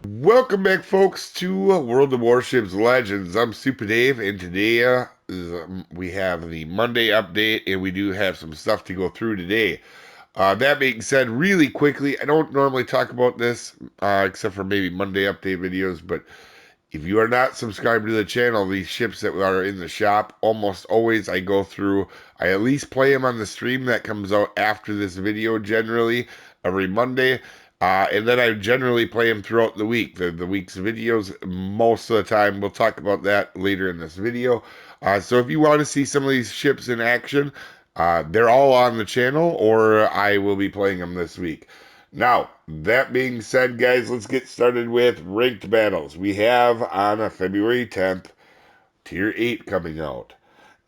Welcome back, folks, to World of Warships Legends. I'm Soopa-Dave, and today we have the Monday update, and we do have some stuff to go through today. That being said, really quickly, I don't normally talk about this, except for maybe Monday update videos, but if you are not subscribed to the channel, these ships that are in the shop, almost always I go through, I at least play them on the stream that comes out after this video, generally, every Monday. And then I generally play them throughout the week, the week's videos, most of the time. We'll talk about that later in this video. So if you want to see some of these ships in action, they're all on the channel, or I will be playing them this week. Now, that being said, guys, let's get started with ranked battles. We have on February 10th, Tier 8 coming out.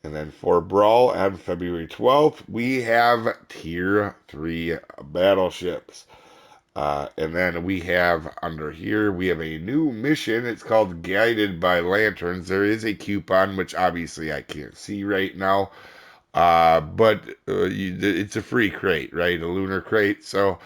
And then for Brawl on February 12th, we have Tier 3 battleships. And then we have under here, we have a new mission. It's called Guided by Lanterns. There is a coupon, which obviously I can't see right now. But it's a free crate, right? A lunar crate. So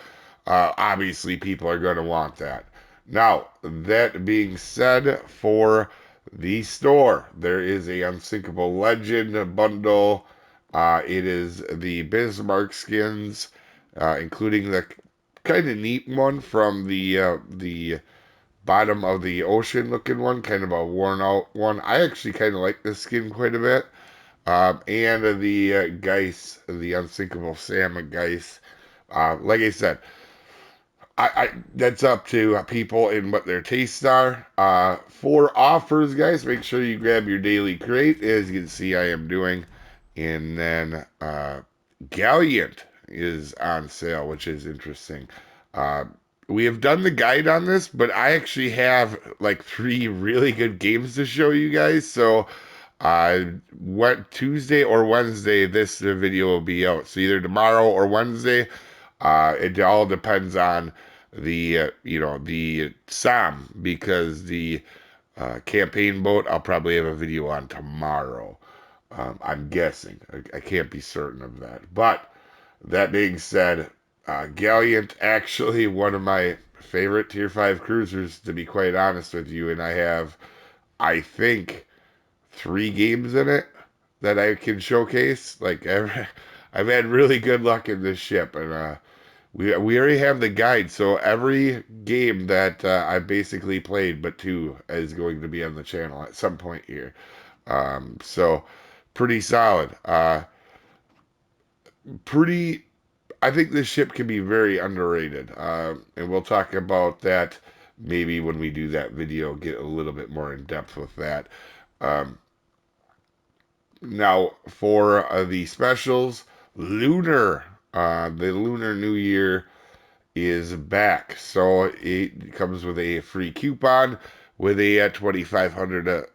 obviously people are going to want that. Now, that being said, for the store, there is a Unsinkable Legend bundle. It is the Bismarck skins, including the kind of neat one from the bottom of the ocean looking one, kind of a worn out one. I actually kind of like this skin quite a bit. And the Geist, the Unsinkable Salmon Geist. Like I said, I that's up to people and what their tastes are. For offers, guys, make sure you grab your daily crate, as you can see I am doing. And then Galliant is on sale, which is interesting. Uh, we have done the guide on this, but I actually have like three really good games to show you guys. So what Tuesday or Wednesday this video will be out. So either tomorrow or Wednesday. It all depends on the SAM, because the campaign boat I'll probably have a video on tomorrow. I'm guessing. I can't be certain of that. But that being said, Galliant actually one of my favorite Tier 5 cruisers, to be quite honest with you, and I have, I think, three games in it that I can showcase. I've had really good luck in this ship, and we already have the guide, so every game that I basically played, but two, is going to be on the channel at some point here. So pretty solid. Pretty. I think this ship can be very underrated, and we'll talk about that maybe when we do that video. Get a little bit more in depth with that. Um, Now for the specials, the Lunar New Year is back. So it comes with a free coupon with a 2,500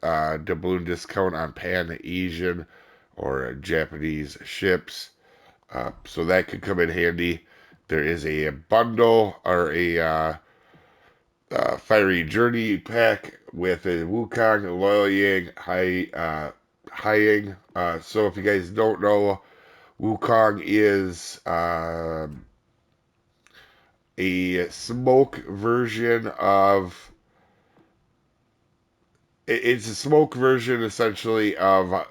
doubloon discount on Pan Asian or Japanese ships. So that could come in handy. There is a bundle or a Fiery Journey pack with a Wukong, Loyal Yang, Haiying. So if you guys don't know, Wukong is a smoke version of it's a smoke version essentially of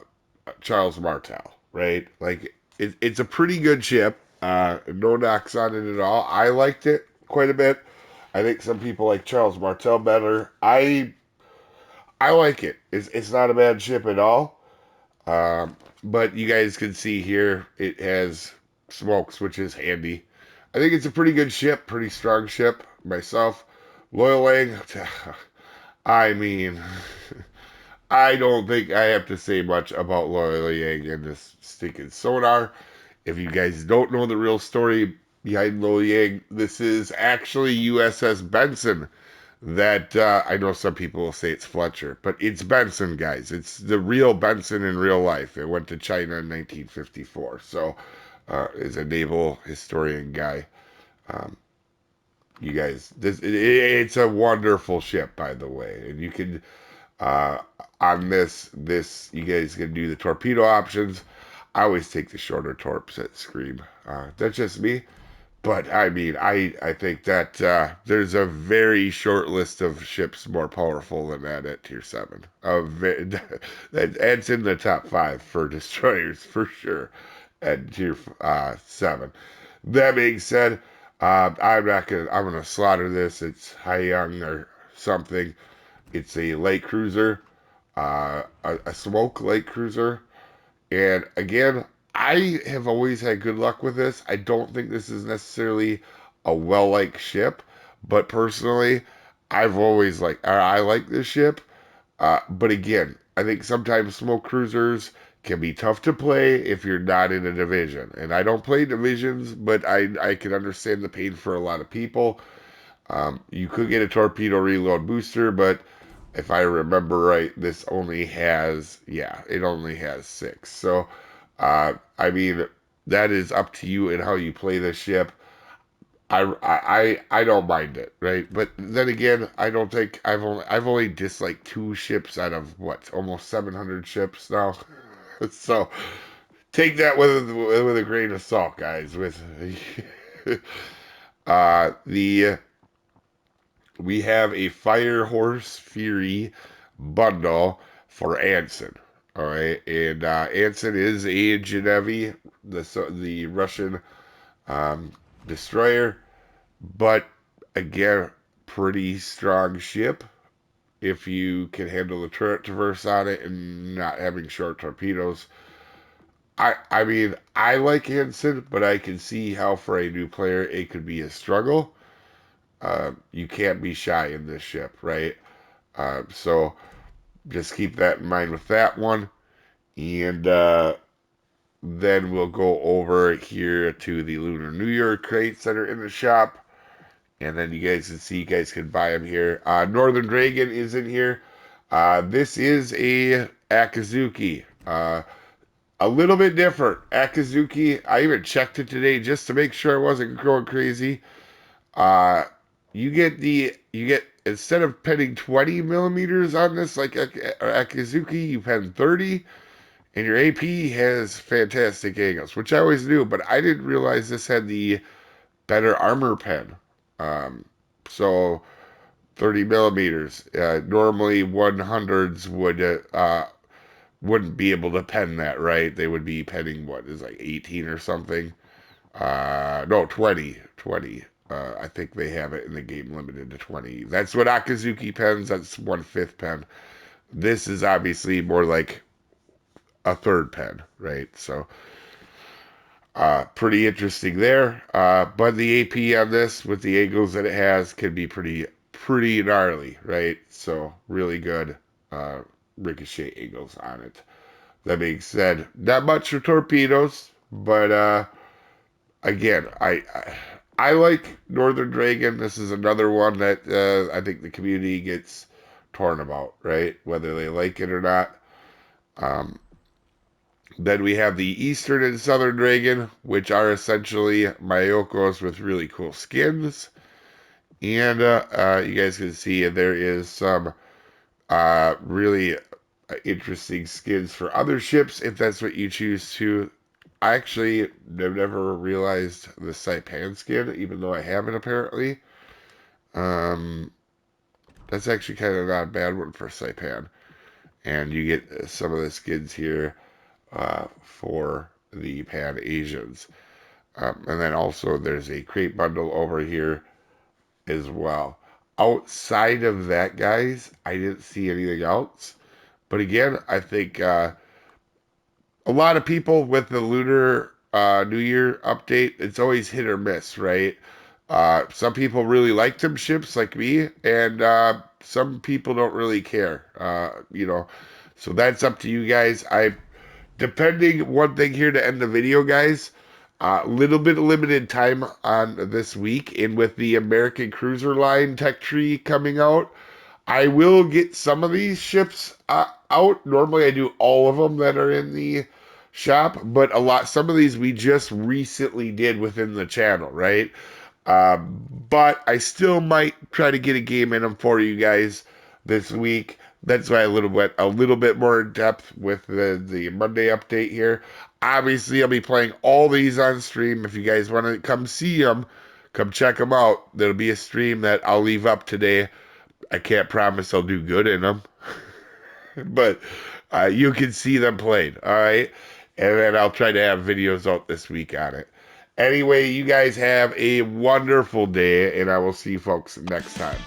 Charles Martel, right? Like it's a pretty good ship. No knocks on it at all. I liked it quite a bit. I think some people like Charles Martel better. I like it. It's not a bad ship at all. But you guys can see here it has smokes, which is handy. I think it's a pretty good ship, pretty strong ship myself. Loyal Lang, I mean, I don't think I have to say much about Loyal Yang and this stinking sonar. If you guys don't know the real story behind Loyal Yang, this is actually USS Benson. That I know some people will say it's Fletcher, but it's Benson, guys. It's the real Benson in real life. It went to China in 1954. So, is a naval historian guy. Um, you guys, it's a wonderful ship, by the way, and you can uh, on this you guys can do the torpedo options. I always take the shorter torps at Scream. That's just me. But I mean, I think that there's a very short list of ships more powerful than that at tier 7. That's in the top 5 for destroyers for sure at tier 7. That being said, I'm gonna slaughter this. It's Haiyang or something. It's a light cruiser, a smoke light cruiser. And again, I have always had good luck with this. I don't think this is necessarily a well-liked ship, but personally, I've always I like this ship. But again, I think sometimes smoke cruisers can be tough to play if you're not in a division. And I don't play divisions, but I can understand the pain for a lot of people. You could get a torpedo reload booster, but if I remember right, this only has, yeah, it only has 6. So, I mean, that is up to you and how you play this ship. I don't mind it, right? But then again, I don't think I've only disliked 2 ships out of what, almost 700 ships now. So take that with a grain of salt, guys. With the we have a Fire Horse Fury bundle for Anson. All right, and Anson is a Genevi, the Russian um, destroyer, but again, pretty strong ship if you can handle the turret traverse on it and not having short torpedoes. I mean, I like Anson, but I can see how for a new player it could be a struggle. You can't be shy in this ship, right? So just keep that in mind with that one. And then we'll go over here to the Lunar New Year crates that are in the shop. And then you guys can see, you guys can buy them here. Northern Dragon is in here. This is a Akazuki. A little bit different. Akazuki, I even checked it today just to make sure I wasn't going crazy. Uh, you get instead of penning 20 millimeters on this like Akazuki, you pen 30, and your AP has fantastic angles, which I always knew, but I didn't realize this had the better armor pen. Um, so 30 millimeters. Normally 100s wouldn't be able to pen that, right? They would be penning what is like 18 or something. No, 20. 20. I think they have it in the game limited to 20. That's what Akazuki pens. That's 1/5 pen. This is obviously more like a third pen, right? So, pretty interesting there. But the AP on this, with the angles that it has, can be pretty gnarly, right? So, really good ricochet angles on it. That being said, not much for torpedoes, but again, I like Northern Dragon. This is another one that I think the community gets torn about, right? Whether they like it or not. Um, then we have the Eastern and Southern Dragon, which are essentially Mayokos with really cool skins. And you guys can see there is some really interesting skins for other ships if that's what you choose to. I actually have never realized the Saipan skin, even though I have it apparently. Um, that's actually kind of not a bad one for Saipan. And you get some of the skins here for the Pan Asians. And then also there's a crate bundle over here as well. Outside of that, guys, I didn't see anything else. But again, I think a lot of people with the Lunar New Year update, it's always hit or miss, right? Some people really like them ships like me, and some people don't really care, So that's up to you guys. Depending, one thing here to end the video, guys. A little bit of limited time on this week, and with the American Cruiser Line tech tree coming out, I will get some of these ships out. Normally, I do all of them that are in the shop, but some of these we just recently did within the channel, right? But I still might try to get a game in them for you guys this week. That's why a little bit more in depth with the Monday update here. Obviously, I'll be playing all these on stream. If you guys want to come see them, come check them out. There'll be a stream that I'll leave up today. I can't promise I'll do good in them, but you can see them played. All right. And then I'll try to have videos out this week on it. Anyway, you guys have a wonderful day, and I will see you folks next time.